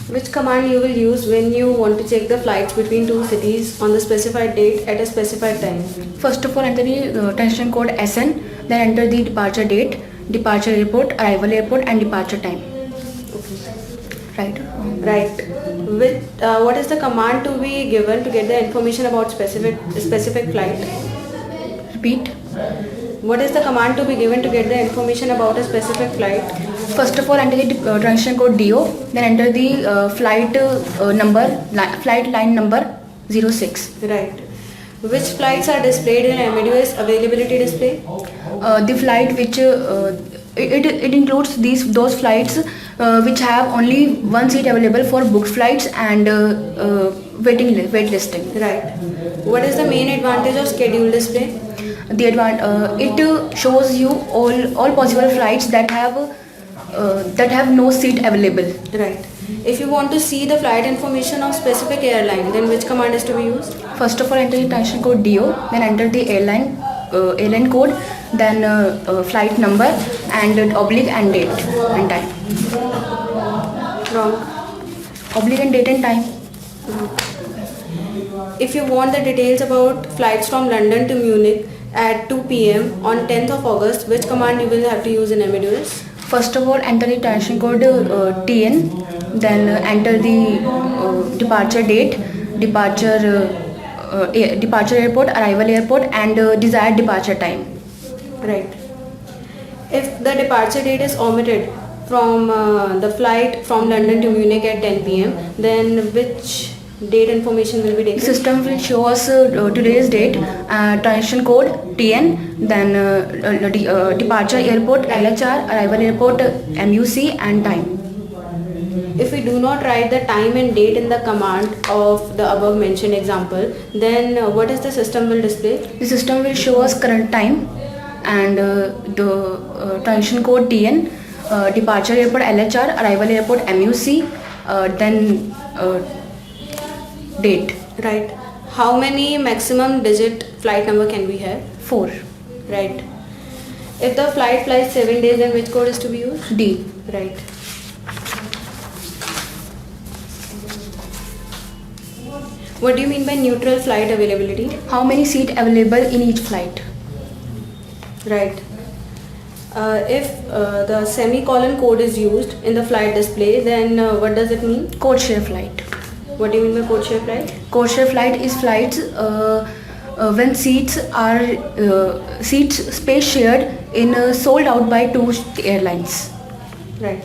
Which command you will use when you want to check the flights between two cities on the specified date at a specified time? First of all, enter the transaction code SN, then enter the departure date, departure airport, arrival airport, and departure time. Right. Right. What is the command to be given to get the information about specific flight? Repeat. What is the command to be given to get the information about a specific flight? First of all, enter the transaction code DO, then enter the flight flight line number 06. Right. Which flights are displayed in Amadeus availability display? The flight which it includes those flights which have only one seat available for booked flights and wait listing. Right. What is the main advantage of schedule display? It shows you all possible flights that have no seat available. Right. If you want to see the flight information of specific airline, then which command is to be used? First of all, enter the transaction code DO, then enter the airline code, then flight number and oblique and date and time. Wrong. Oblique and date and time. If you want the details about flights from London to Munich at 2 p.m. on 10th of August, which command you will have to use in Amadeus? First of all, enter the transaction code TN, then enter the departure date, departure airport, arrival airport, and desired departure time. Right. If the departure date is omitted from the flight from London to Munich at 10 p.m., then which date information will be taken? The system will show us today's date, transaction code TN, then departure airport LHR, arrival airport MUC, and time. If we do not write the time and date in the command of the above mentioned example, then what is the system will display? The system will show us current time and the transaction code TN, departure airport LHR, arrival airport MUC, then date. Right. How many maximum digit flight number can we have? 4. Right. If the flight flies 7 days, then which code is to be used? D. Right. What do you mean by neutral flight availability? How many seats available in each flight? Right. If the semicolon code is used in the flight display, then what does it mean? Code share flight. What do you mean by code share flight? Code share flight is flights when seats space shared in sold out by two airlines. Right.